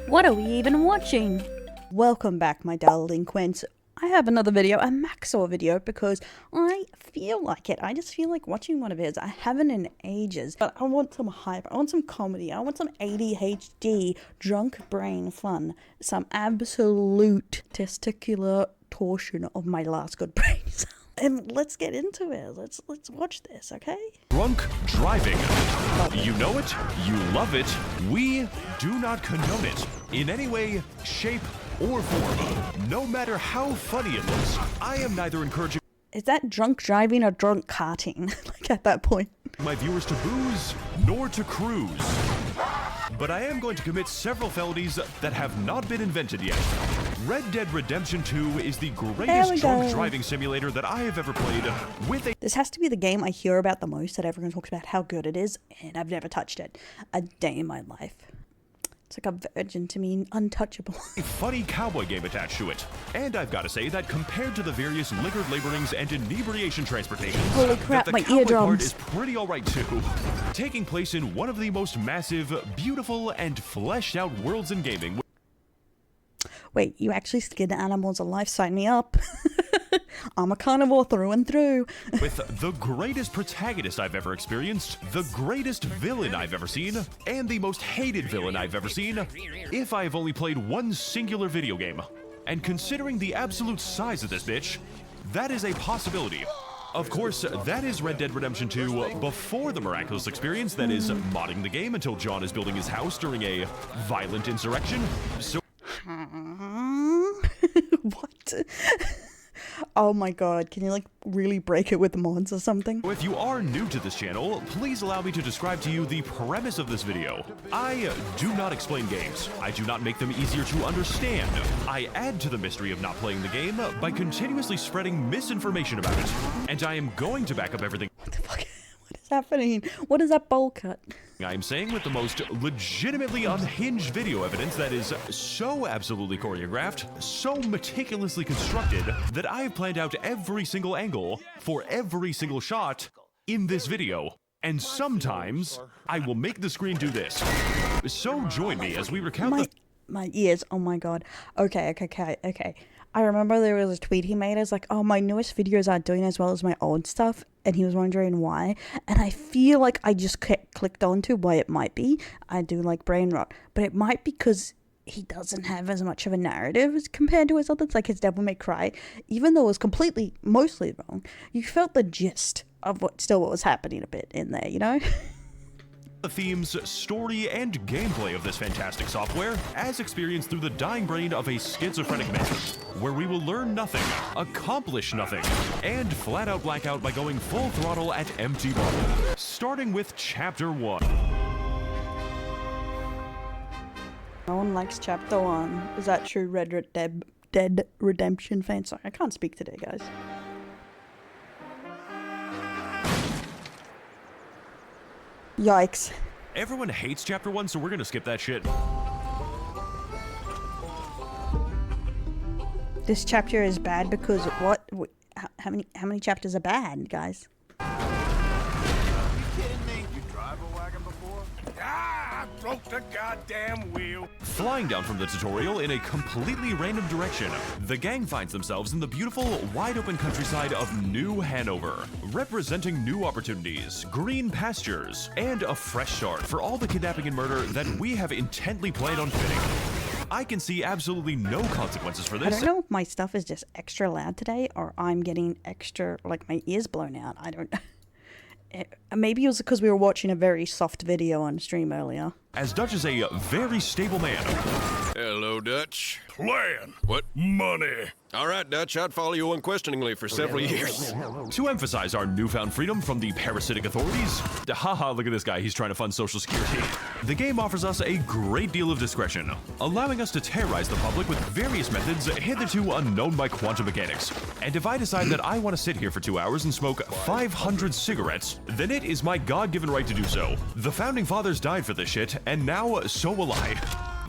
What are we even watching? Welcome back, my delinquents. I have another video, a Max0r video, because I feel like it. I just feel like watching one of his. I haven't in ages, but I want some hype. I want some comedy. I want some ADHD, drunk brain fun. Some absolute testicular torsion of my last good brains. And let's get into it. Let's watch this, okay? Drunk driving. You know it, you love it. We do not condone it in any way, shape, or form. No matter how funny it looks, I am neither encouraging. Is that drunk driving or drunk karting? Like at that point. My viewers to booze, nor to cruise. But I am going to commit several felonies that have not been invented yet. Red Dead Redemption 2 is the greatest drunk driving simulator that I have ever played with a— This has to be the game I hear about the most, that everyone talks about how good it is, and I've never touched it a day in my life. It's like a virgin to me, untouchable. a funny cowboy game attached to it. And I've got to say that compared to the various liquored laborings and inebriation transportations, holy crap, that the my cowboy eardrums part is pretty alright too. Taking place in one of the most massive, beautiful, and fleshed out worlds in gaming. Wait, you actually skin animals alive? Sign me up. I'm a carnivore through and through. With the greatest protagonist I've ever experienced, the greatest villain I've ever seen, and the most hated villain I've ever seen, if I've only played one singular video game. And considering the absolute size of this bitch, that is a possibility. Of course, that is Red Dead Redemption 2 before the miraculous experience that is modding the game until John is building his house during a violent insurrection. So what? Oh my god, can you like really break it with mods or something? if you are new to this channel, please allow me to describe to you the premise of this video. I do not explain games. I do not make them easier to understand. I add to the mystery of not playing the game by continuously spreading misinformation about it. And I am going to back up everything What the fuck? What is happening? What is that bowl cut? I'm saying with the most legitimately unhinged video evidence that is so absolutely choreographed, so meticulously constructed, that I have planned out every single angle for every single shot in this video. And sometimes I will make the screen do this. So join me as we recount my ears. Oh my god. Okay. I remember there was a tweet he made. It's like, oh, my newest videos aren't doing as well as my old stuff. And he was wondering why. And I feel like I just clicked onto why it might be. I do like brain rot. But it might be because he doesn't have as much of a narrative as compared to his others. Like his Devil May Cry. Even though it was mostly wrong, you felt the gist of what was happening a bit in there, you know? the themes, story, and gameplay of this fantastic software as experienced through the dying brain of a schizophrenic man, where we will learn nothing, accomplish nothing, and flat out black out by going full throttle at empty bottle. Starting with Chapter 1. No one likes Chapter 1. Is that true, Red Dead Redemption fans? Sorry, I can't speak today, guys. Yikes. Everyone hates Chapter 1, so we're gonna skip that shit. This chapter is bad because what? How many chapters are bad, guys? You kidding me? You drive a wagon before? Ah, I broke the goddamn wheel. Flying down from the tutorial in a completely random direction, the gang finds themselves in the beautiful, wide-open countryside of New Hanover, representing new opportunities, green pastures, and a fresh start for all the kidnapping and murder that we have intently planned on fitting. I can see absolutely no consequences for this. I don't know if my stuff is just extra loud today, or I'm getting extra, like, my ears blown out. I don't know. Maybe it was because we were watching a very soft video on stream earlier. As Dutch is a very stable man. Hello, Dutch. Plan. What? Money. All right, Dutch, I'd follow you unquestioningly for several years. To emphasize our newfound freedom from the parasitic authorities, haha, look at this guy, he's trying to fund Social Security. The game offers us a great deal of discretion, allowing us to terrorize the public with various methods hitherto unknown by quantum mechanics. And if I decide that I want to sit here for 2 hours and smoke 500 cigarettes, then it is my God-given right to do so. The founding fathers died for this shit, and now so will I.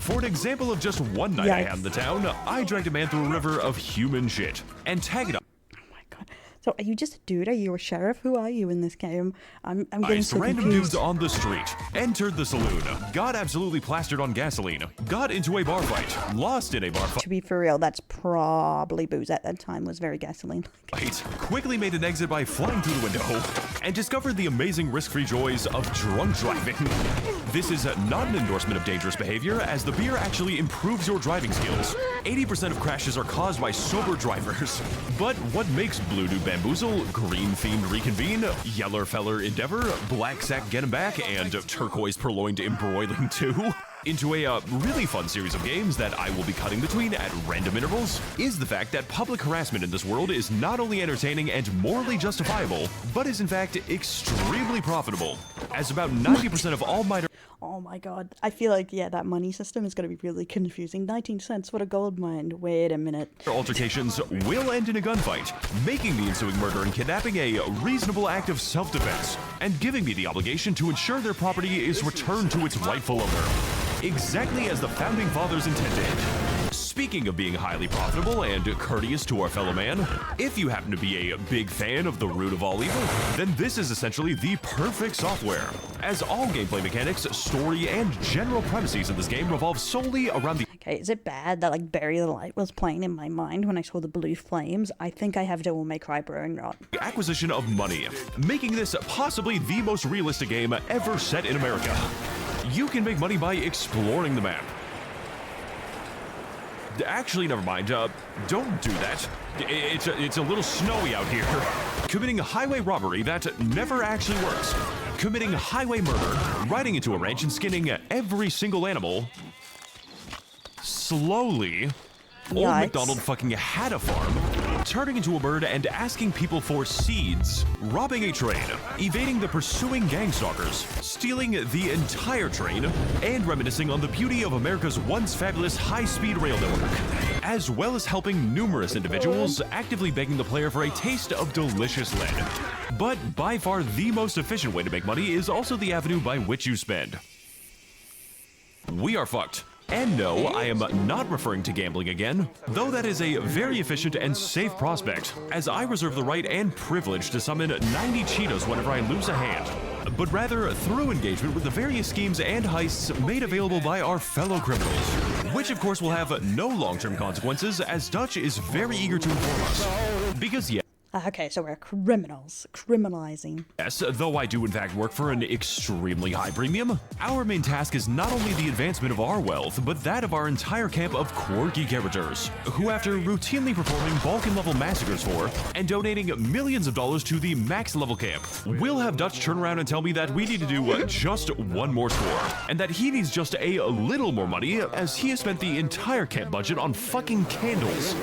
For an example of just one night I had in the town, I dragged a man through a river of human shit and tagged up. Oh my god. So are you just a dude? Are you a sheriff? Who are you in this game? I'm getting so Random confused. dudes on the street entered the saloon, got absolutely plastered on gasoline, got into a bar fight, lost in a bar To be for real, that's probably booze at that time. Was very gasoline. fight, quickly made an exit by flying through the window, and discovered the amazing risk-free joys of drunk driving. This is not an endorsement of dangerous behavior, as the beer actually improves your driving skills. 80% of crashes are caused by sober drivers. But what makes Blue Dude Bamboozle, Green Themed Reconvene, Yeller Feller Endeavor, Black Sack Get 'em Back, and Turquoise Purloined Embroiling 2 into a really fun series of games that I will be cutting between at random intervals is the fact that public harassment in this world is not only entertaining and morally justifiable, but is in fact extremely profitable, as about 90% of all minor Oh my god. I feel like, yeah, that money system is going to be really confusing. 19 cents, what a gold mine. Wait a minute. altercations will end in a gunfight, making the ensuing murder and kidnapping a reasonable act of self-defense, and giving me the obligation to ensure their property is returned to its rightful owner. Exactly as the Founding Fathers intended. Speaking of being highly profitable and courteous to our fellow man, if you happen to be a big fan of the root of all evil, then this is essentially the perfect software, as all gameplay mechanics, story, and general premises of this game revolve solely around the Okay, is it bad that like Bury the Light was playing in my mind when I saw the blue flames? I think I have Devil May Cry Brewing Rot. acquisition of money, making this possibly the most realistic game ever set in America. You can make money by exploring the map. Actually, never mind. Don't do that. It's a little snowy out here. Committing a highway robbery that never actually works. Committing highway murder, riding into a ranch and skinning every single animal. Slowly. Old Yikes. MacDonald fucking had a farm, turning into a bird and asking people for seeds, robbing a train, evading the pursuing gang stalkers, stealing the entire train, and reminiscing on the beauty of America's once fabulous high-speed rail network, as well as helping numerous individuals, actively begging the player for a taste of delicious lead. But by far the most efficient way to make money is also the avenue by which you spend. We are fucked. And no, I am not referring to gambling again, though that is a very efficient and safe prospect, as I reserve the right and privilege to summon 90 Cheetos whenever I lose a hand, but rather through engagement with the various schemes and heists made available by our fellow criminals, which of course will have no long-term consequences, as Dutch is very eager to inform us. Because yes, Okay, so we're criminals. Criminalizing. though I do in fact work for an extremely high premium, our main task is not only the advancement of our wealth, but that of our entire camp of quirky characters, who after routinely performing Balkan-level massacres for, and donating millions of dollars to the max-level camp, will have Dutch turn around and tell me that we need to do just one more score, and that he needs just a little more money, as he has spent the entire camp budget on fucking candles.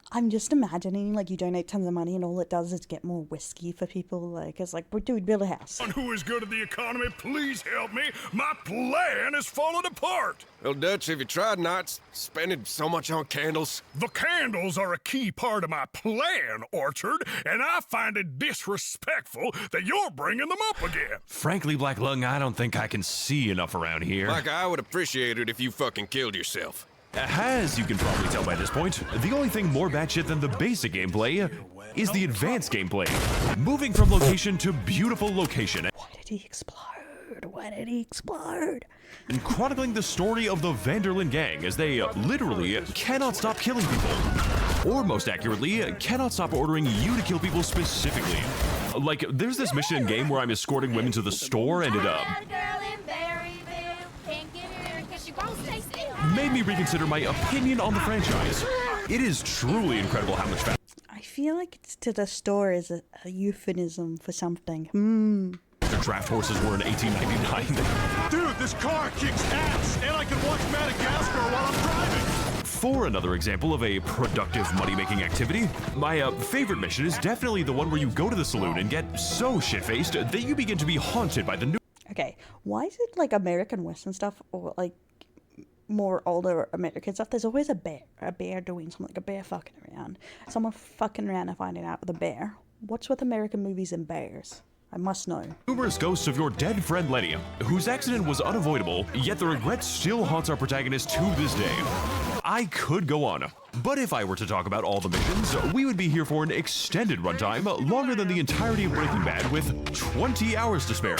I'm just imagining, like, you donate tons of money and all it does is get more whiskey for people. Like, it's like, dude, build a house. Who is good at the economy, please help me. My plan is falling apart. Well, Dutch, have you tried not spending so much on candles? The candles are a key part of my plan, Orchard, and I find it disrespectful that you're bringing them up again. Frankly, Black Lung, I don't think I can see enough around here. Like, I would appreciate it if you fucking killed yourself. As you can probably tell by this point, the only thing more batshit than the basic gameplay is the advanced gameplay. Moving from location to beautiful location. Why did he explode? Why did he explode? And chronicling the story of the Vanderlyn gang as they literally cannot stop killing people. Or most accurately, cannot stop ordering you to kill people specifically. Like, there's this mission in game where I'm escorting women to the store and it made me reconsider my opinion on the franchise. It is truly incredible how much I feel like it's to the store is a euphemism for something. faster draft horses were in 1899. Dude, this car kicks ass, and I can watch Madagascar while I'm driving. For another example of a productive money-making activity, my favorite mission is definitely the one where you go to the saloon and get so shit-faced that you begin to be haunted by the new... Okay, why is it like American Western stuff or like more older American stuff? There's always a bear doing something, like a bear fucking around. Someone fucking around and finding out with a bear. What's with American movies and bears? I must know. Numerous ghosts of your dead friend Lenny, whose accident was unavoidable, yet the regret still haunts our protagonist to this day. I could go on. But if I were to talk about all the missions, we would be here for an extended runtime, longer than the entirety of Breaking Bad, with 20 hours to spare.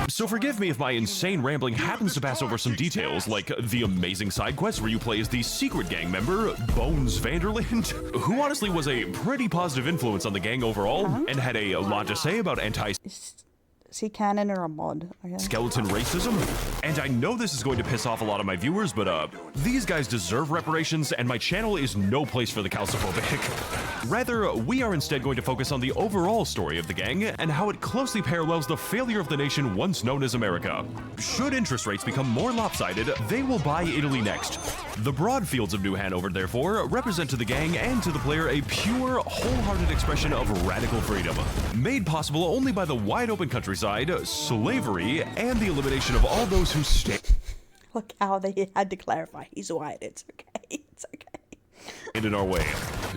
So forgive me if my insane rambling happens to pass over some details, like the amazing side quest where you play as the secret gang member, Bones Vanderland, who honestly was a pretty positive influence on the gang overall, and had a lot to say about Is he canon or a mod? Okay. skeleton racism. And I know this is going to piss off a lot of my viewers, but these guys deserve reparations, and my channel is no place for the calciphobic. Rather, we are instead going to focus on the overall story of the gang and how it closely parallels the failure of the nation once known as America. Should interest rates become more lopsided, they will buy Italy next. The broad fields of New Hanover, therefore, represent to the gang and to the player a pure, wholehearted expression of radical freedom, made possible only by the wide-open countryside, slavery, and the elimination of all those who stay. Look how they had to clarify. He's white. It's okay. It's okay. In our way.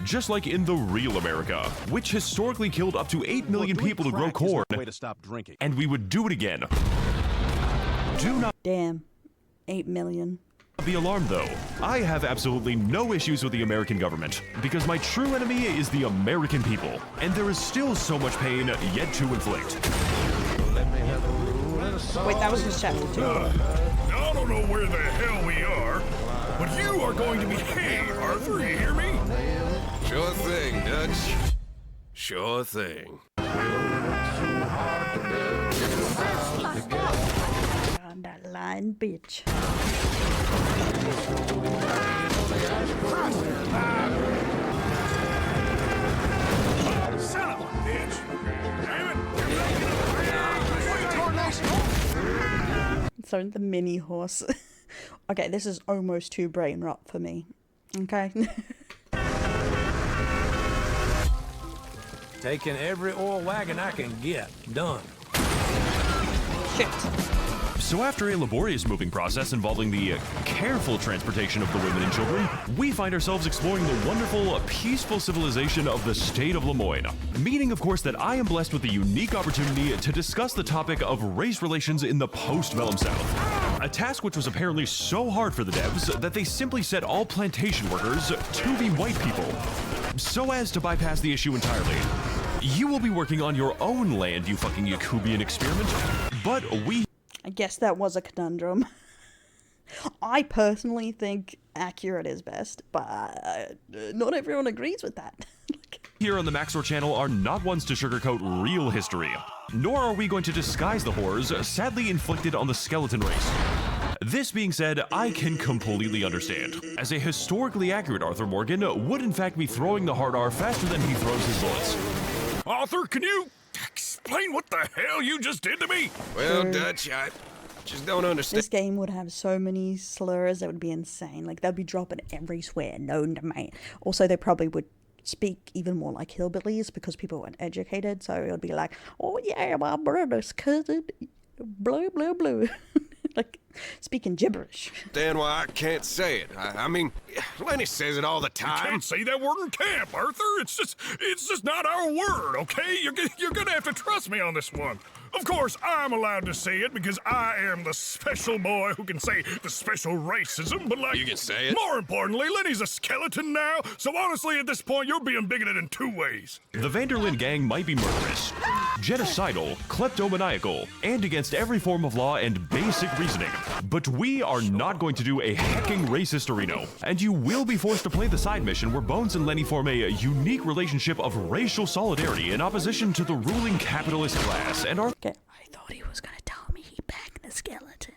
Just like in the real America, which historically killed up to 8 million people to grow corn, way to stop drinking. and we would do it again. Do not Damn. 8 million. be alarmed, though. I have absolutely no issues with the American government, because my true enemy is the American people, and there is still so much pain yet to inflict. Wait, that was just chapter 2. I don't know where the hell we are, but you are going to be hey, Arthur, you hear me? Sure thing, Dutch. Sure thing. On that line, bitch. Son of a bitch. Damn it. So the mini horse. Okay, this is almost too brain rot for me. Okay. Taking every oil wagon I can get. Done. Shit. So after a laborious moving process involving the careful transportation of the women and children, we find ourselves exploring the wonderful, peaceful civilization of the state of Lemoyne. Meaning, of course, that I am blessed with the unique opportunity to discuss the topic of race relations in the post-Vellum South. A task which was apparently so hard for the devs that they simply set all plantation workers to be white people, so as to bypass the issue entirely. You will be working on your own land, you fucking Yakubian experiment, but we... I guess that was a conundrum. I personally think accurate is best, but not everyone agrees with that. Here on the Max0r channel are not ones to sugarcoat real history, nor are we going to disguise the horrors sadly inflicted on the skeleton race. This being said, I can completely understand, as a historically accurate Arthur Morgan would in fact be throwing the hard R faster than he throws his bullets. Arthur, can you explain what the hell you just did to me? Well, Dutch, I just don't understand. This game would have so many slurs that would be insane. Like, they'd be dropping every swear known to man. Also, they probably would speak even more like hillbillies because people weren't educated. So it would be like, oh yeah, my brother's cousin, blue, blue, blue. Like, speaking gibberish. Understand why I can't say it. I mean, Lenny says it all the time. Can't say that word in camp, Arthur. It's just not our word, okay? You're gonna have to trust me on this one. Of course, I'm allowed to say it because I am the special boy who can say the special racism, but like... You can say it. More importantly, Lenny's a skeleton now, so honestly, at this point, you're being bigoted in two ways. The Vanderlyn gang might be murderous, genocidal, kleptomaniacal, and against every form of law and basic reasoning. But we are not going to do a hecking racist arena, and you will be forced to play the side mission where Bones and Lenny form a unique relationship of racial solidarity in opposition to the ruling capitalist class, and are... Okay, I thought he was gonna tell me he bagged the skeleton.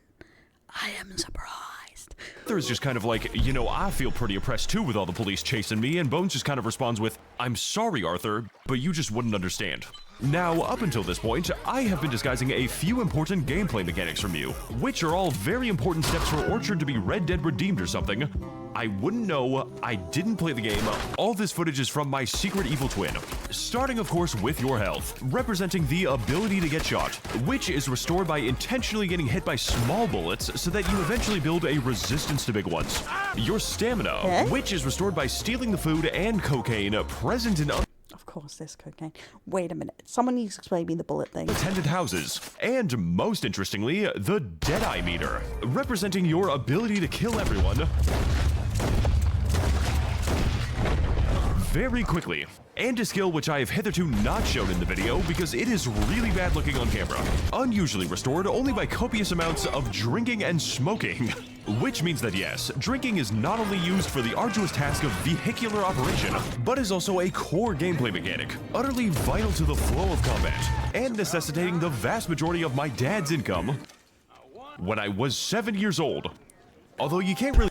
I am surprised. There's just kind of like, you know, I feel pretty oppressed too with all the police chasing me, and Bones just kind of responds with, I'm sorry, Arthur, but you just wouldn't understand. Now, up until this point, I have been disguising a few important gameplay mechanics from you, which are all very important steps for Orchard to be Red Dead redeemed or something. I wouldn't know, I didn't play the game, all this footage is from my secret evil twin. Starting, of course, with your health, representing the ability to get shot, which is restored by intentionally getting hit by small bullets so that you eventually build a resistance to big ones. Your stamina, which is restored by stealing the food and cocaine present in Of course, there's cocaine. Wait a minute. Someone needs to explain me the bullet thing. attended houses, and most interestingly, the Deadeye meter, representing your ability to kill everyone very quickly, and a skill which I have hitherto not shown in the video because it is really bad looking on camera. Unusually restored only by copious amounts of drinking and smoking. Which means that yes, drinking is not only used for the arduous task of vehicular operation, but is also a core gameplay mechanic, utterly vital to the flow of combat, and necessitating the vast majority of my dad's income when I was 7 years old. Although you can't really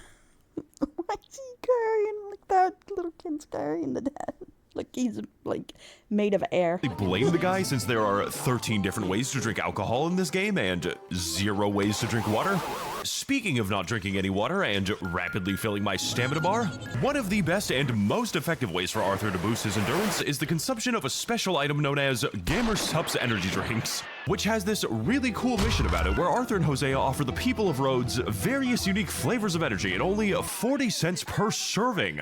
Why is he carrying like that little kid's carrying the dad? Like he's like made of air. blame the guy since there are 13 different ways to drink alcohol in this game and 0 ways to drink water. Speaking of not drinking any water and rapidly filling my stamina bar, one of the best and most effective ways for Arthur to boost his endurance is the consumption of a special item known as Gamer Supps energy drinks, which has this really cool mission about it where Arthur and Hosea offer the people of Rhodes various unique flavors of energy at only 40 cents per serving.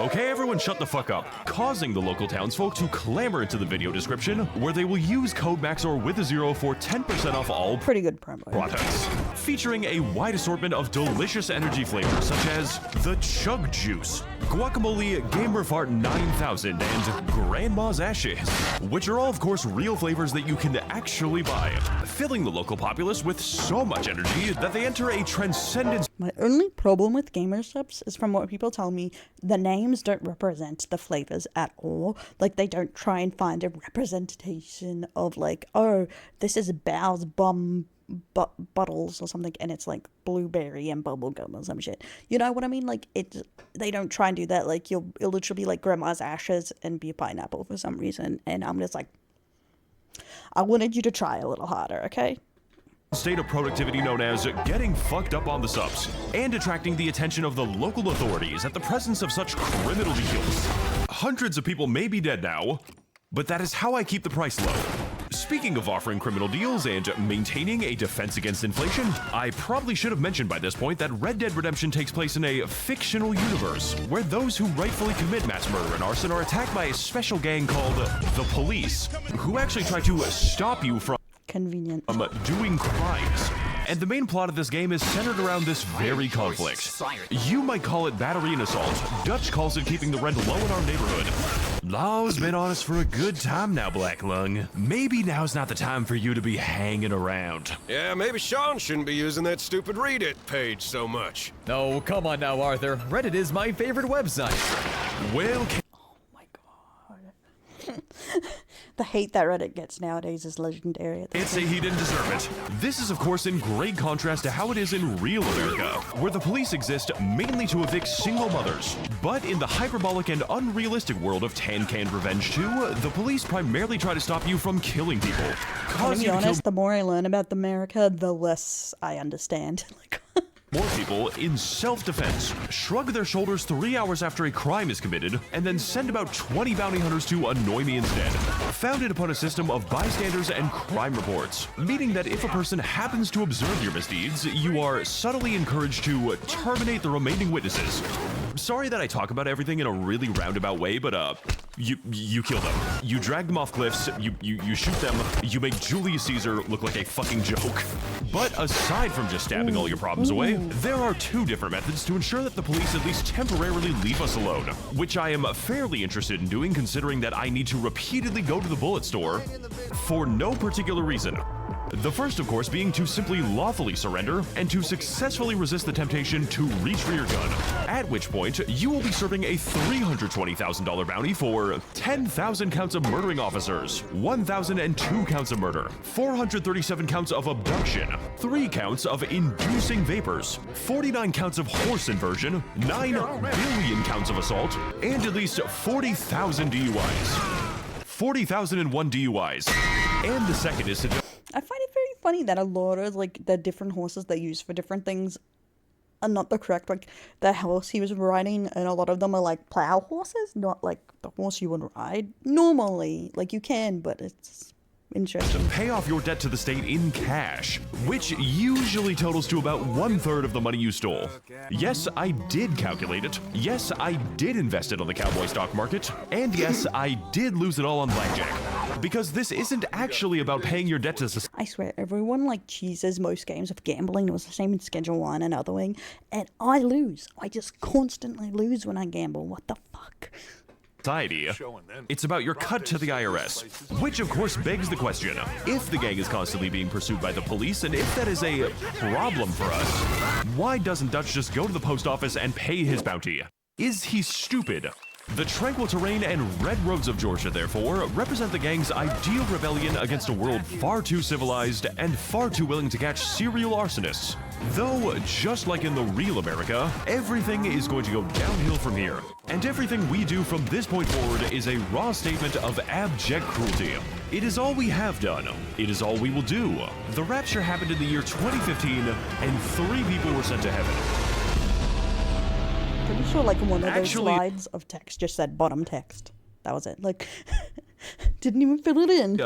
Okay, everyone shut the fuck up, causing the local townsfolk to clamor into the video description where they will use code Max0r with a 0 for 10% off all Pretty good promo. products, featuring a wide assortment of delicious energy flavors such as the Chug Juice, Guacamole Gamer Fart 9000, and Grandma's Ashes, which are all of course real flavors that you can actually buy, filling the local populace with so much energy that they enter a transcendence. My only problem with Gamer Supps is from what people tell me, the names don't represent the flavors at all. Like, they don't try and find a representation of, like, oh, this is Bow's Bum Bottles or something, and it's, like, blueberry and bubblegum or some shit. You know what I mean? Like, they don't try and do that. Like, it'll literally be, like, Grandma's Ashes and be a pineapple for some reason, and I'm just like, I wanted you to try a little harder, okay? State of productivity known as getting fucked up on the subs, and attracting the attention of the local authorities at the presence of such criminal deals. Hundreds of people may be dead now, but that is how I keep the price low. Speaking of offering criminal deals and maintaining a defense against inflation, I probably should have mentioned by this point that Red Dead Redemption takes place in a fictional universe where those who rightfully commit mass murder and arson are attacked by a special gang called the Police, who actually try to stop you from Convenient. doing crimes. And the main plot of this game is centered around this very conflict. You might call it battery and assault. Dutch calls it keeping the rent low in our neighborhood. Law's been on us for a good time now, Black Lung. Maybe now's not the time for you to be hanging around. Yeah, maybe Sean shouldn't be using that stupid Reddit page so much. Oh, come on now, Arthur. Reddit is my favorite website. Well, Oh my god. The hate that Reddit gets nowadays is legendary. At can't this say point. he didn't deserve it. This is of course in great contrast to how it is in real America, where the police exist mainly to evict single mothers. But in the hyperbolic and unrealistic world of Tan Can Revenge 2, the police primarily try to stop you from killing people. To Cause be you to kill honest, the more I learn about America, the less I understand. Like, more people in self-defense, shrug their shoulders 3 hours after a crime is committed, and then send about 20 bounty hunters to annoy me instead. Founded upon a system of bystanders and crime reports, meaning that if a person happens to observe your misdeeds, you are subtly encouraged to terminate the remaining witnesses. Sorry that I talk about everything in a really roundabout way, but you kill them. You drag them off cliffs, you shoot them, you make Julius Caesar look like a fucking joke. But aside from just stabbing all your problems away, there are 2 different methods to ensure that the police at least temporarily leave us alone, which I am fairly interested in doing considering that I need to repeatedly go to the bullet store for no particular reason. The first, of course, being to simply lawfully surrender and to successfully resist the temptation to reach for your gun, at which point you will be serving a $320,000 bounty for 10,000 counts of murdering officers, 1,002 counts of murder, 437 counts of abduction, 3 counts of inducing vapors, 49 counts of horse inversion, 9 billion counts of assault, and at least 40,000 DUIs. 40,001 DUIs. And the second is to I find it very funny that a lot of like the different horses they use for different things are not the correct. Like the horse he was riding, and a lot of them are like plow horses, not like the horse you would ride normally. Like you can, but it's interesting. pay off your debt to the state in cash, which usually totals to about 1/3 of the money you stole. Yes, I did calculate it. Yes, I did invest it on the cowboy stock market. And yes, I did lose it all on blackjack. Because this isn't actually about paying your debt to society. I swear, everyone like cheeses most games of gambling. It was the same in Schedule 1 and Otherwing. And I lose. I just constantly lose when I gamble. What the fuck? It's about your cut to the IRS, which of course begs the question, if the gang is constantly being pursued by the police, and if that is a problem for us, why doesn't Dutch just go to the post office and pay his bounty? Is he stupid? The tranquil terrain and red roads of Georgia, therefore, represent the gang's ideal rebellion against a world far too civilized and far too willing to catch serial arsonists. Though, just like in the real America, everything is going to go downhill from here. And everything we do from this point forward is a raw statement of abject cruelty. It is all we have done. It is all we will do. The rapture happened in the year 2015, and 3 people were sent to heaven. Pretty sure like one of those lines of text just said bottom text. That was it. Like, didn't even fill it in.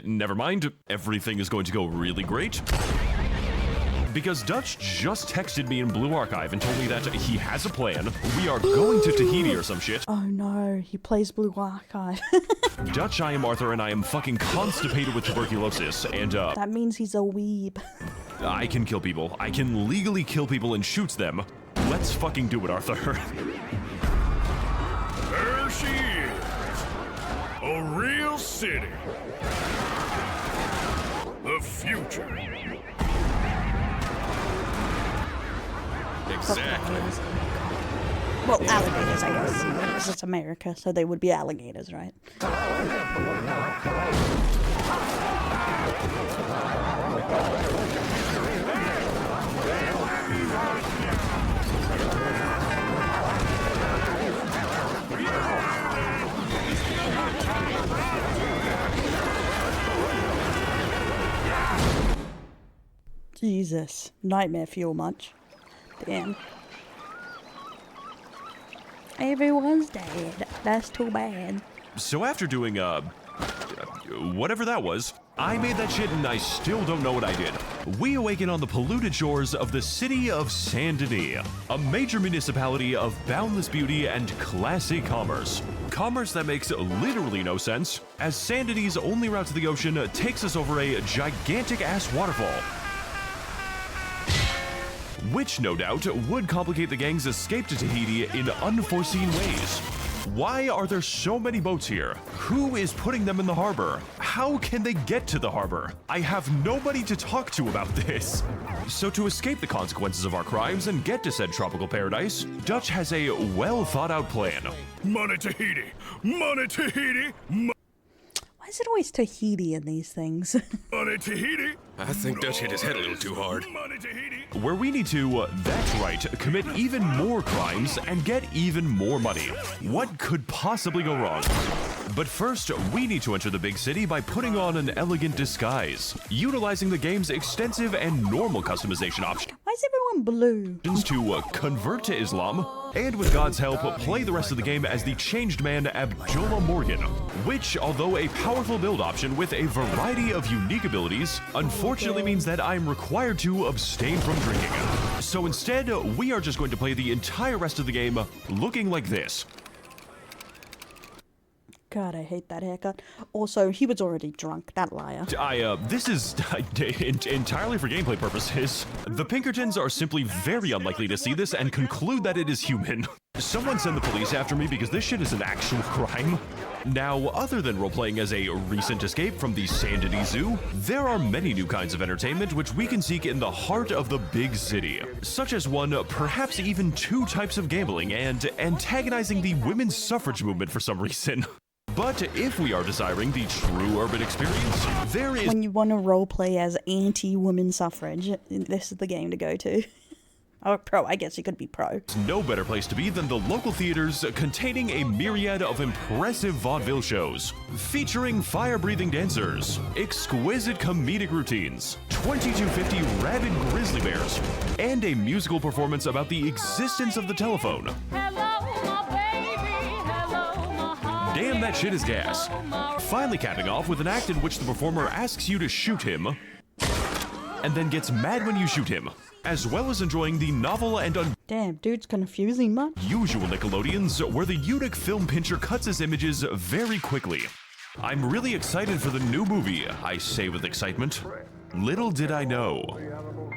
Never mind. Everything is going to go really great. Because Dutch just texted me in Blue Archive and told me that he has a plan. We are going to Tahiti or some shit. Oh no, he plays Blue Archive. Dutch, I am Arthur, and I am fucking constipated with tuberculosis, and that means he's a weeb. I can kill people. I can legally kill people and shoot them. Let's fucking do it, Arthur. There she is. A real city. The future. Exactly. Well, alligators, I guess. Because it's America, so they would be alligators, right? Jesus. Nightmare fuel much. Damn. Everyone's dead. That's too bad. So after doing, whatever that was, I made that shit and I still don't know what I did. We awaken on the polluted shores of the city of Saint Denis, a major municipality of boundless beauty and classy commerce. Commerce that makes literally no sense, as Saint Denis' only route to the ocean takes us over a gigantic-ass waterfall. Which, no doubt, would complicate the gang's escape to Tahiti in unforeseen ways. Why are there so many boats here? Who is putting them in the harbor? How can they get to the harbor? I have nobody to talk to about this. So to escape the consequences of our crimes and get to said tropical paradise, Dutch has a well-thought-out plan. Money Tahiti! Money Tahiti! Why is it always Tahiti in these things? Money Tahiti! I think Dutch hit his head a little too hard. Money Tahiti! Where we need to, that's right, commit even more crimes and get even more money. What could possibly go wrong? But first, we need to enter the big city by putting on an elegant disguise, utilizing the game's extensive and normal customization options. Why is everyone blue? To convert to Islam, and with God's help, play the rest of the game as the changed man Abdullah Morgan, which, although a powerful build option with a variety of unique abilities, unfortunately means that I'm required to abstain from drinking. So instead, we are just going to play the entire rest of the game looking like this. God, I hate that haircut. Also, he was already drunk, that liar. This is entirely for gameplay purposes. The Pinkertons are simply very unlikely to see this and conclude that it is human. Someone send the police after me because this shit is an actual crime. Now, other than role-playing as a recent escape from the Saint Denis Zoo, there are many new kinds of entertainment which we can seek in the heart of the big city, such as one, perhaps even 2 types of gambling and antagonizing the women's suffrage movement for some reason. But if we are desiring the true urban experience, there is... When you want to roleplay as anti-women suffrage, this is the game to go to. Or pro, I guess you could be pro. no better place to be than the local theaters containing a myriad of impressive vaudeville shows, featuring fire-breathing dancers, exquisite comedic routines, 2250 rabid grizzly bears, and a musical performance about the existence of the telephone. Damn, that shit is gas. Finally capping off with an act in which the performer asks you to shoot him, and then gets mad when you shoot him, as well as enjoying the novel and Damn, dude's confusing much. unusual Nickelodeons where the eunuch film pincher cuts his images very quickly. I'm really excited for the new movie, I say with excitement. Little did I know,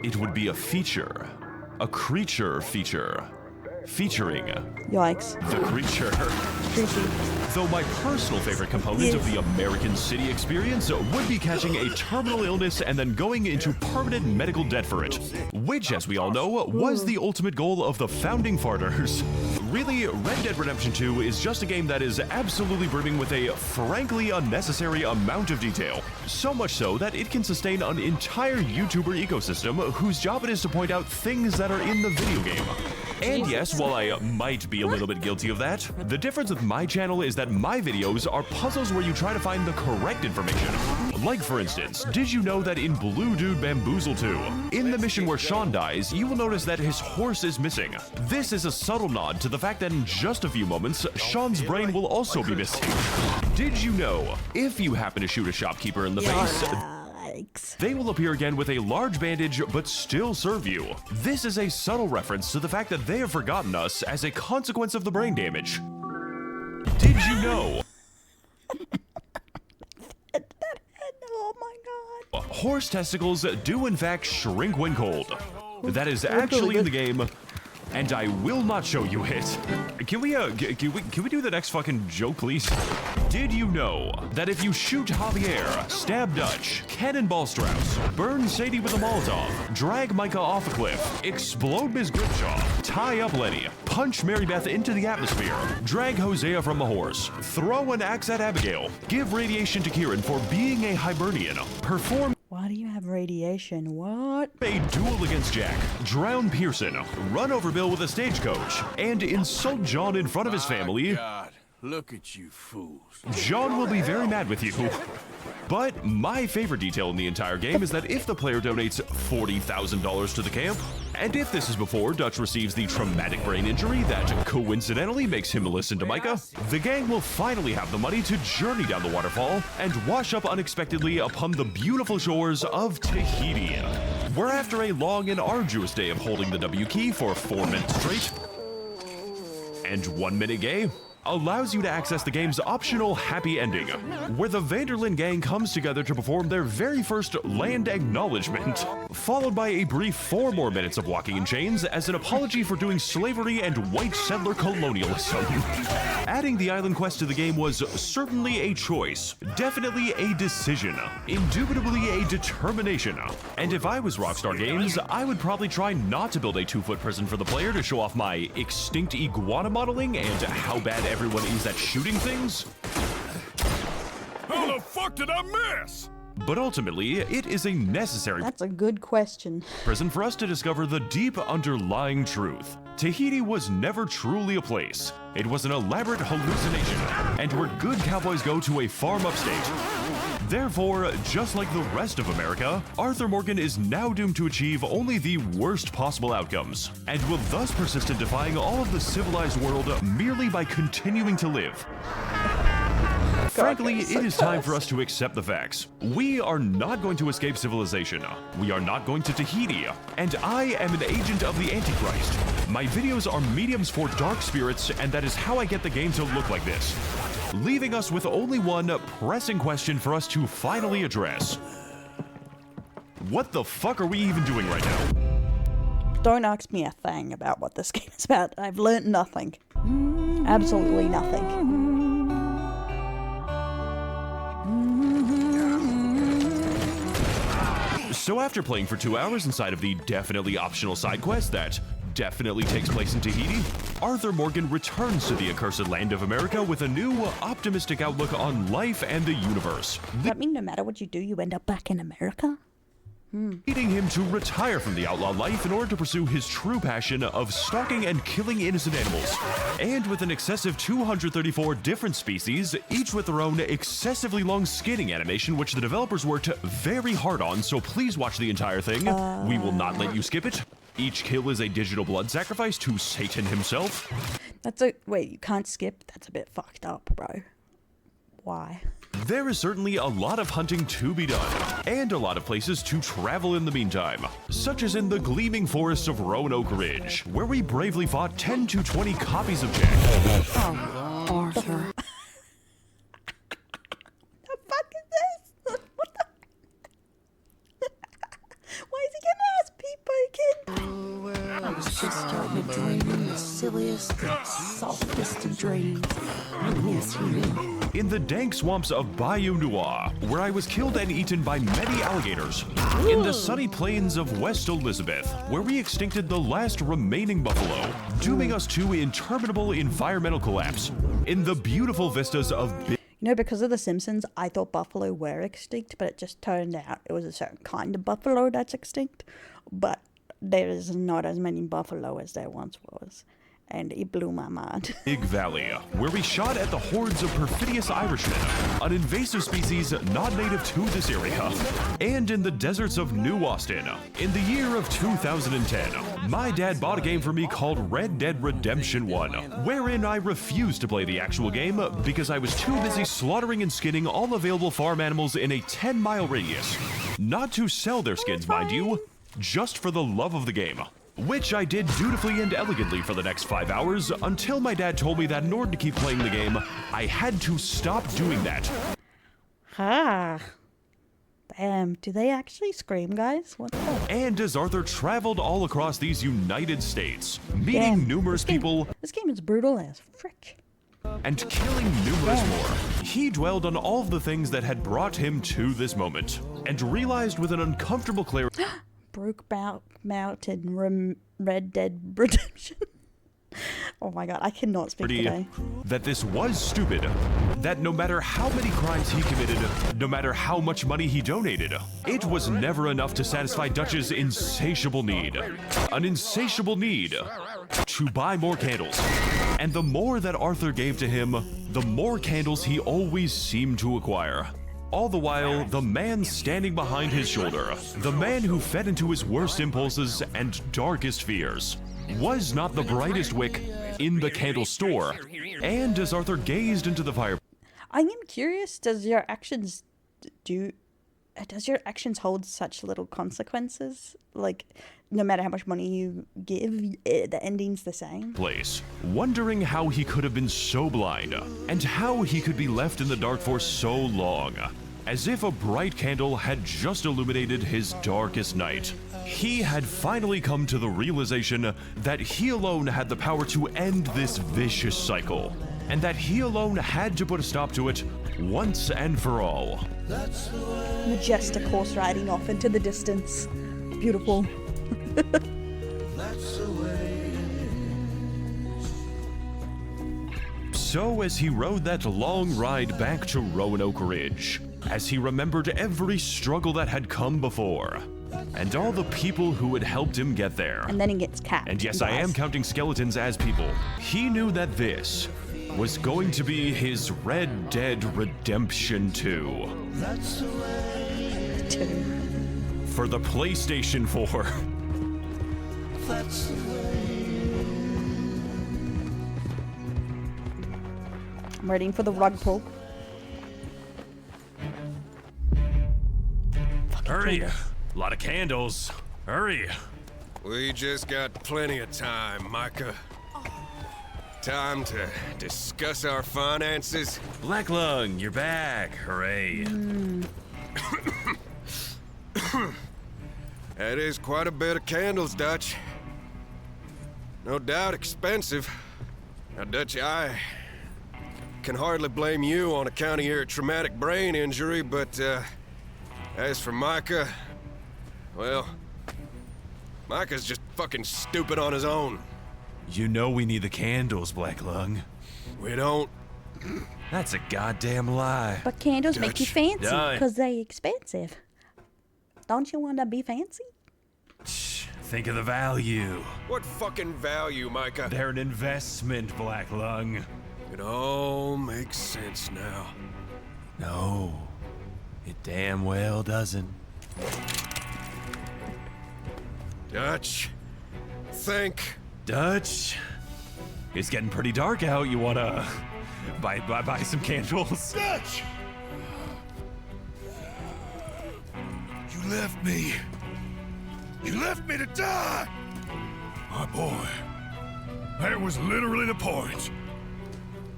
it would be a feature. A creature feature. Featuring Yikes. the creature. Creepy. Though my personal favorite component of the American City experience would be catching a terminal illness and then going into permanent medical debt for it. Which, as we all know, was the ultimate goal of the founding farters. Really, Red Dead Redemption 2 is just a game that is absolutely brimming with a frankly unnecessary amount of detail. So much so that it can sustain an entire YouTuber ecosystem whose job it is to point out things that are in the video game. And yes, while I might be a little bit guilty of that, the difference with my channel is that my videos are puzzles where you try to find the correct information. Like for instance, did you know that in Blue Dude Bamboozle 2, in the mission where Sean dies, you will notice that his horse is missing. This is a subtle nod to the fact that in just a few moments, Sean's brain will also be missing. Did you know, if you happen to shoot a shopkeeper in the face, they will appear again with a large bandage but still serve you. This is a subtle reference to the fact that they have forgotten us as a consequence of the brain damage. Did you know? Oh my god. Horse testicles do in fact shrink when cold. That is actually in the game, and I will not show you it. Can we do the next fucking joke, please? Did you know that if you shoot Javier, stab Dutch, cannonball Strauss, burn Sadie with a Molotov, drag Micah off a cliff, explode Ms. Grimshaw, tie up Lenny, punch Mary Beth into the atmosphere, drag Hosea from a horse, throw an axe at Abigail, give radiation to Kieran for being a Hibernian, perform Why do you have radiation? What? a duel against Jack, drown Pearson, run over Bill with a stagecoach, and insult John in front of his family, God, look at you fools. John will be very mad with you. But my favorite detail in the entire game is that if the player donates $40,000 to the camp, and if this is before Dutch receives the traumatic brain injury that coincidentally makes him listen to Micah, the gang will finally have the money to journey down the waterfall and wash up unexpectedly upon the beautiful shores of Tahiti. Where after a long and arduous day of holding the W key for 4 minutes straight, and 1 minute gay, allows you to access the game's optional happy ending, where the Vanderlyn gang comes together to perform their very first land acknowledgement, followed by a brief 4 more minutes of walking in chains as an apology for doing slavery and white settler colonialism. Adding the island quest to the game was certainly a choice, definitely a decision, indubitably a determination. And if I was Rockstar Games, I would probably try not to build a 2-foot prison for the player to show off my extinct iguana modeling and how bad everyone is at shooting things. How the fuck did I miss? But ultimately, it is a necessary That's a good question. prison for us to discover the deep underlying truth. Tahiti was never truly a place. It was an elaborate hallucination, and where good cowboys go to a farm upstate. Therefore, just like the rest of America, Arthur Morgan is now doomed to achieve only the worst possible outcomes, and will thus persist in defying all of the civilized world merely by continuing to live. Frankly, it is time for us to accept the facts. We are not going to escape civilization. We are not going to Tahiti. And I am an agent of the Antichrist. My videos are mediums for dark spirits, and that is how I get the game to look like this. Leaving us with only one pressing question for us to finally address. What the fuck are we even doing right now? Don't ask me a thing about what this game is about. I've learnt nothing. Absolutely nothing. So after playing for 2 hours inside of the definitely optional side quest that definitely takes place in Tahiti, Arthur Morgan returns to the accursed land of America with a new, optimistic outlook on life and the universe, Does that mean no matter what you do, you end up back in America? leading him to retire from the outlaw life in order to pursue his true passion of stalking and killing innocent animals. And with an excessive 234 different species, each with their own excessively long skinning animation, which the developers worked very hard on, so please watch the entire thing. We will not let you skip it. Each kill is a digital blood sacrifice to Satan himself. Wait, you can't skip? That's a bit fucked up, bro. Why? There is certainly a lot of hunting to be done, and a lot of places to travel in the meantime, such as in the gleaming forests of Roanoke Ridge, where we bravely fought 10 to 20 copies of Jack. Arthur. just starting to dream the silliest, softest of dreams. I miss you. In the dank swamps of Bayou Noir, where I was killed and eaten by many alligators. In the sunny plains of West Elizabeth, where we extincted the last remaining buffalo, dooming us to interminable environmental collapse. In the beautiful vistas of You know, because of The Simpsons, I thought buffalo were extinct, but it just turned out it was a certain kind of buffalo that's extinct. But there is not as many buffalo as there once was. And it blew my mind. Big Valley, where we shot at the hordes of perfidious Irishmen, an invasive species not native to this area. And in the deserts of New Austin, in the year of 2010, my dad bought a game for me called Red Dead Redemption 1, wherein I refused to play the actual game because I was too busy slaughtering and skinning all available farm animals in a 10-mile radius. Not to sell their skins, mind you, just for the love of the game. Which I did dutifully and elegantly for the next 5 hours, until my dad told me that in order to keep playing the game, I had to stop doing that. Ah. Damn, do they actually scream, guys? What the fuck? And as Arthur traveled all across these United States, meeting numerous people... This game is brutal as frick. And killing numerous more, he dwelled on all of the things that had brought him to this moment, and realized with an uncomfortable clarity... Brokeback Mountain Red Dead Redemption. Oh my god, I cannot speak today. That this was stupid. That no matter how many crimes he committed, no matter how much money he donated, it was never enough to satisfy Dutch's insatiable need. An insatiable need to buy more candles. And the more that Arthur gave to him, the more candles he always seemed to acquire. All the while, the man standing behind his shoulder, the man who fed into his worst impulses and darkest fears, was not the brightest wick in the candle store. And as Arthur gazed into the fire... I am curious, does your actions hold such little consequences? Like, no matter how much money you give, the ending's the same? Place, wondering how he could have been so blind, and how he could be left in the dark for so long. As if a bright candle had just illuminated his darkest night. He had finally come to the realization that he alone had the power to end this vicious cycle, and that he alone had to put a stop to it once and for all. Majestic horse riding off into the distance. Beautiful. So as he rode that long ride back to Roanoke Ridge, as he remembered every struggle that had come before, and all the people who had helped him get there. And then he gets capped. And yes, I am counting skeletons as people. He knew that this was going to be his Red Dead Redemption 2. That's the way. 2. For the PlayStation 4. That's the way. I'm waiting for the rug pull. Hurry! A lot of candles. Hurry! We just got plenty of time, Micah. Time to discuss our finances. Black Lung, you're back. Hooray. That is quite a bit of candles, Dutch. No doubt expensive. Now, Dutch, I can hardly blame you on account of your traumatic brain injury, but as for Micah, well, Micah's just fucking stupid on his own. You know we need the candles, Black Lung. We don't. That's a goddamn lie. But candles make you fancy Done. because they're expensive. Don't you want to be fancy? Think of the value. What fucking value, Micah? They're an investment, Black Lung. It all makes sense now. No, it damn well doesn't. Dutch, think. Dutch, it's getting pretty dark out. You wanna buy some candles? Dutch! You left me. You left me to die! My boy, that was literally the point.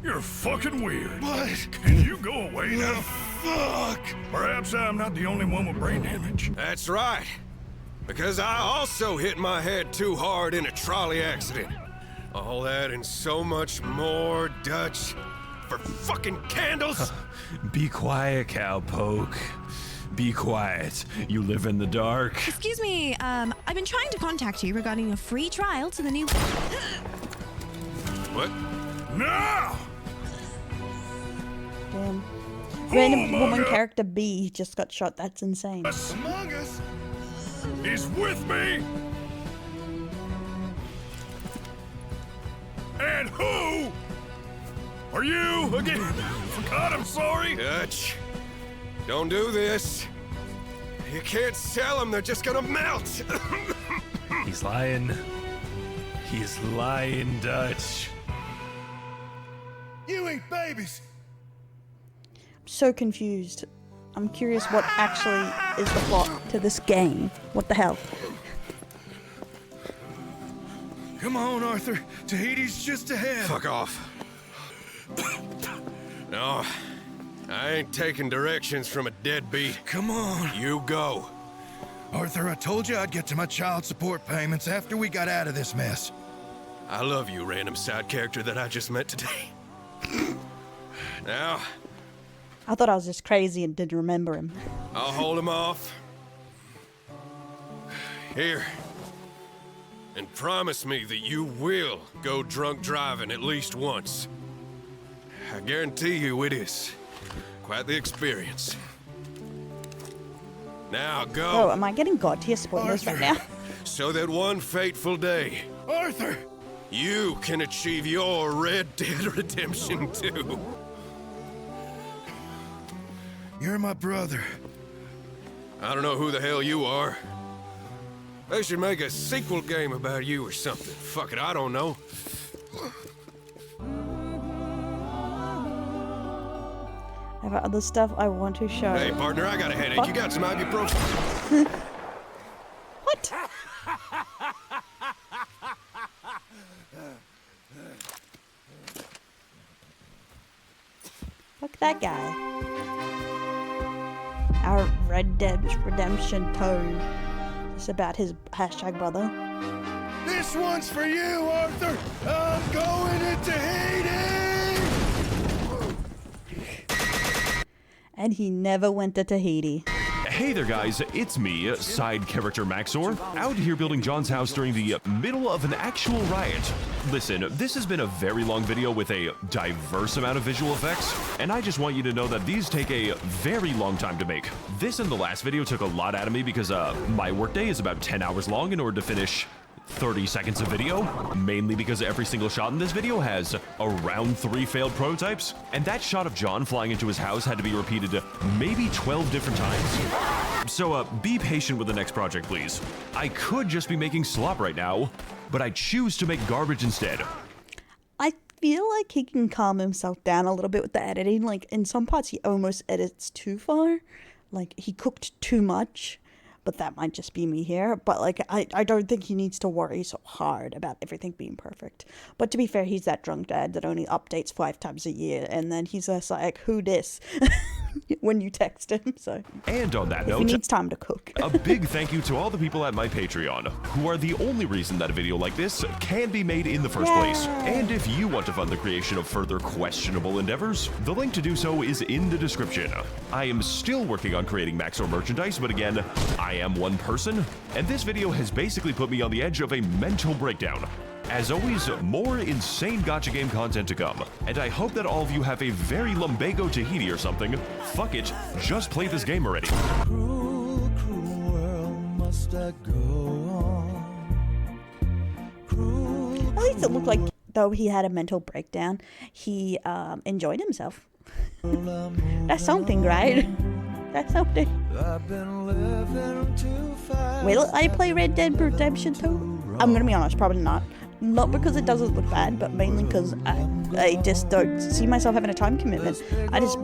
You're fucking weird. What? Can you go away now? Fuck! Perhaps I'm not the only one with brain damage. That's right. Because I also hit my head too hard in a trolley accident. All that and so much more, Dutch. For fucking candles? Be quiet, cowpoke. Be quiet. You live in the dark. Excuse me, I've been trying to contact you regarding a free trial to the new... What? No! Damn. Random woman character B just got shot. That's insane. Among Us is with me. And who are you again? God, I'm sorry. Dutch, don't do this. You can't sell them, they're just gonna melt. He's lying. He's lying, Dutch. You eat babies. So confused. I'm curious what actually is the plot to this game. What the hell? Come on, Arthur. Tahiti's just ahead. Fuck off. No, I ain't taking directions from a deadbeat. Come on. You go. Arthur, I told you I'd get to my child support payments after we got out of this mess. I love you, random side character that I just met today. Now, I thought I was just crazy and didn't remember him. I'll hold him off. Here. And promise me that you will go drunk driving at least once. I guarantee you it is quite the experience. Now go. Oh, am I getting god tier spoilers right now? So that one fateful day, Arthur! you can achieve your Red Dead Redemption 2. You're my brother. I don't know who the hell you are. They should make a sequel game about you or something. Fuck it, I don't know. I have other stuff I want to show. Hey, partner, I got a headache. You got some ibuprofen? What? Fuck that guy. Our Red Dead Redemption 2. It's about his hashtag brother. This one's for you, Arthur! I'm going to Tahiti! And he never went to Tahiti. Hey there, guys. It's me, side character Max0r, out here building John's house during the middle of an actual riot. Listen, this has been a very long video with a diverse amount of visual effects, and I just want you to know that these take a very long time to make. This and the last video took a lot out of me because my workday is about 10 hours long in order to finish 30 seconds of video, mainly because every single shot in this video has around 3 failed prototypes, and that shot of John flying into his house had to be repeated maybe 12 different times. So be patient with the next project, please. I could just be making slop right now, but I choose to make garbage instead. I feel like he can calm himself down a little bit with the editing. Like, in some parts he almost edits too far. Like, he cooked too much. But that might just be me here. But, like, I don't think he needs to worry so hard about everything being perfect. But to be fair, he's that drunk dad that only updates 5 times a year. And then he's just like, who dis? when you text him, so. And on that note, he needs time to cook. a big thank you to all the people at my Patreon, who are the only reason that a video like this can be made in the first place. And if you want to fund the creation of further questionable endeavors, the link to do so is in the description. I am still working on creating Max0r merchandise, but again, I am one person, and this video has basically put me on the edge of a mental breakdown. As always, more insane gacha game content to come, and I hope that all of you have a very lumbago Tahiti or something. Fuck it, just play this game already. Cruel, cruel world, must I go on? Cruel, At least it looked like, though he had a mental breakdown, he enjoyed himself. That's something, right? That's something. I've been living too fast. Will I play Red Dead Redemption 2? I'm gonna be honest, probably not. Not because it doesn't look bad, but mainly because I just don't see myself having a time commitment. I just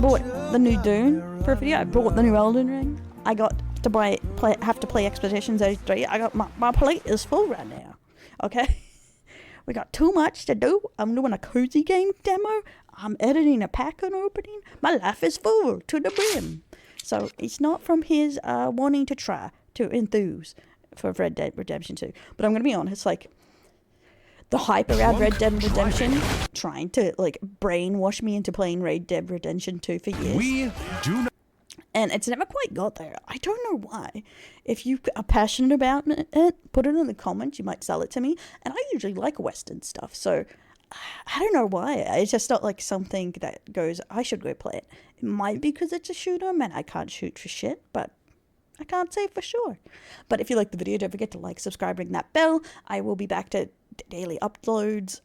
bought the new Dune for a video. I bought the new Elden Ring. I got to have to play Expedition 33. I got my plate is full right now. Okay, we got too much to do. I'm doing a cozy game demo. I'm editing a pack on opening. My life is full to the brim. So it's not from his wanting to try. to enthuse for Red Dead Redemption 2. But I'm gonna be honest, like, the hype around Red Dead Redemption, trying to, like, brainwash me into playing Red Dead Redemption 2 for years. We do not. And it's never quite got there. I don't know why. If you are passionate about it, put it in the comments. You might sell it to me. And I usually like Western stuff. So, I don't know why. It's just not, like, something that goes, I should go play it. It might be because it's a shoot 'em and I can't shoot for shit. But I can't say for sure. But if you like the video, don't forget to like, subscribe, ring that bell. I will be back to daily uploads,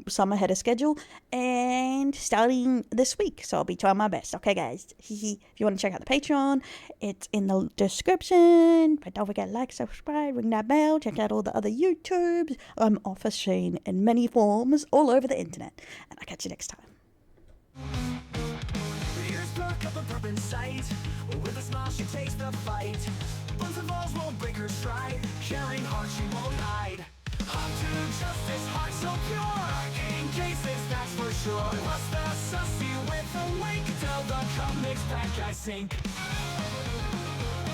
some ahead of schedule, and starting this week. So I'll be trying my best. Okay, guys. If you want to check out the Patreon, it's in the description. But don't forget to like, subscribe, ring that bell. Check out all the other YouTubes. I'm Officer Shane in many forms all over the internet. And I'll catch you next time. With a smile she takes the fight. Once the balls won't break her stride. Caring heart she won't hide. Up to justice, heart so pure. In cases, that's for sure. What's the sussy with a wink till the comics back I sink.